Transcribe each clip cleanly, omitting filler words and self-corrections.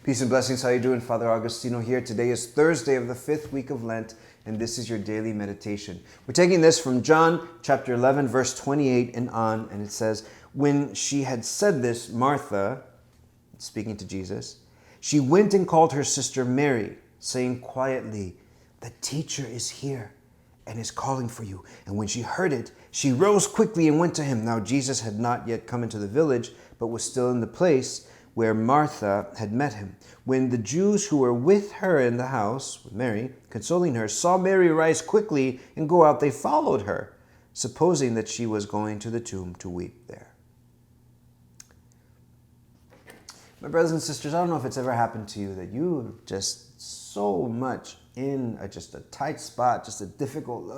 Peace and blessings. How you doing? Father Augustino here. Today is Thursday of the 5th week of Lent, and this is your daily meditation. We're taking this from John chapter 11, verse 28 and on, and it says, when she had said this, Martha, speaking to Jesus, she went and called her sister Mary, saying quietly, "The teacher is here and is calling for you." And when she heard it, she rose quickly and went to him. Now Jesus had not yet come into the village, but was still in the place where Martha had met him. When the Jews who were with her in the house, with Mary, consoling her, saw Mary rise quickly and go out, they followed her, supposing that she was going to the tomb to weep there. My brothers and sisters, I don't know if it's ever happened to you that you just so much in just a tight spot, just a difficult,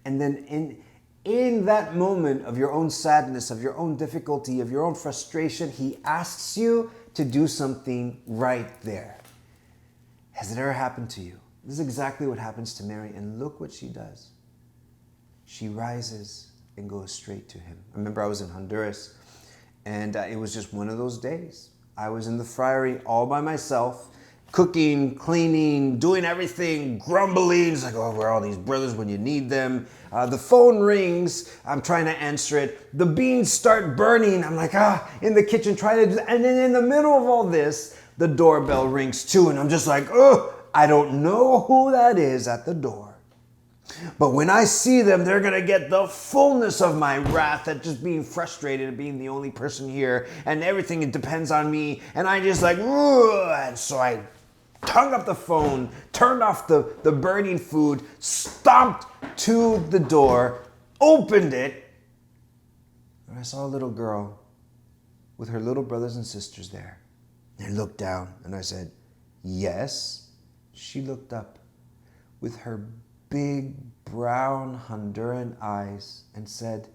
and then in that moment of your own sadness, of your own difficulty, of your own frustration, he asks you to do something right there. Has it ever happened to you? This is exactly what happens to Mary, and look what she does. She rises and goes straight to him. I remember I was in Honduras, and it was just one of those days. I was in the friary all by myself, cooking, cleaning, doing everything, grumbling. It's like, oh, where are all these brothers when you need them? The phone rings. I'm trying to answer it. The beans start burning. I'm like, in the kitchen trying to do that. And then in the middle of all this, the doorbell rings too. And I'm just like, I don't know who that is at the door. But when I see them, they're going to get the fullness of my wrath at just being frustrated and being the only person here. And everything, it depends on me. And I just like, and so I hung up the phone, turned off the burning food, stomped to the door, opened it, and I saw a little girl with her little brothers and sisters there. I looked down and I said, yes. She looked up with her big brown Honduran eyes and said,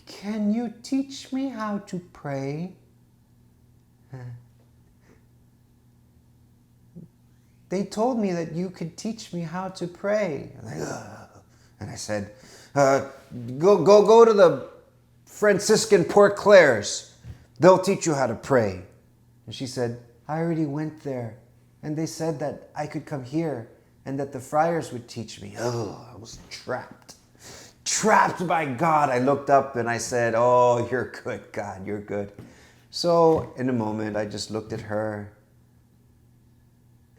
"Can you teach me how to pray?" They told me that you could teach me how to pray. And I said, go to the Franciscan Port Clares. They'll teach you how to pray. And she said, I already went there. And they said that I could come here and that the friars would teach me. I was trapped. Trapped by God. I looked up and I said, oh, you're good, God, you're good. So in a moment, I just looked at her.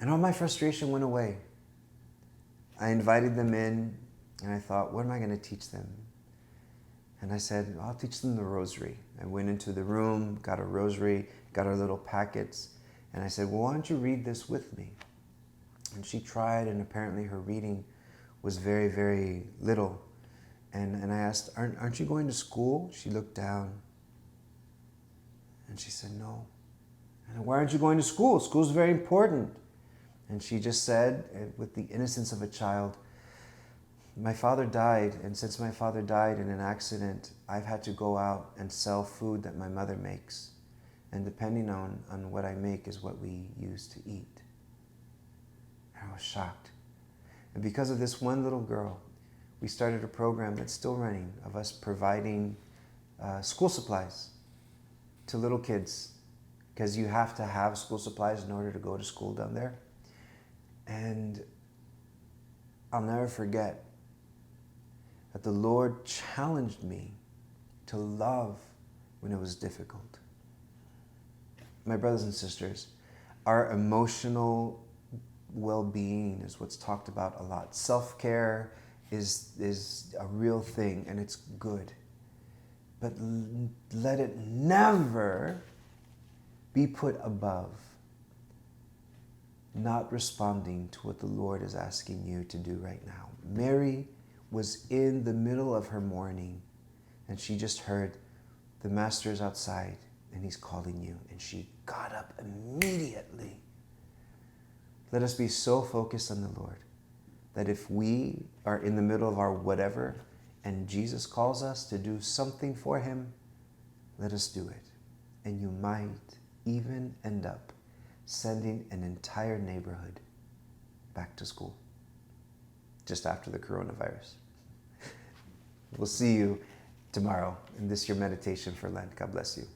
And all my frustration went away. I invited them in, and I thought, what am I going to teach them? And I said, I'll teach them the rosary. I went into the room, got a rosary, got our little packets, and I said, well, why don't you read this with me? And she tried, and apparently her reading was very, very little. And I asked, aren't you going to school? She looked down, and she said, no. And why aren't you going to school? School's very important. And she just said, with the innocence of a child, my father died, and since my father died in an accident, I've had to go out and sell food that my mother makes. And depending on what I make is what we use to eat. And I was shocked. And because of this one little girl, we started a program that's still running of us providing school supplies to little kids, because you have to have school supplies in order to go to school down there. And I'll never forget that the Lord challenged me to love when it was difficult. My brothers and sisters, our emotional well-being is what's talked about a lot. Self-care is a real thing, and it's good. But let it never be put above not responding to what the Lord is asking you to do right now. Mary was in the middle of her mourning, and she just heard, the master's outside, and he's calling you. And she got up immediately. Let us be so focused on the Lord that if we are in the middle of our whatever, and Jesus calls us to do something for him, let us do it. And you might even end up sending an entire neighborhood back to school just after the coronavirus. We'll see you tomorrow in this your meditation for Lent. God bless you.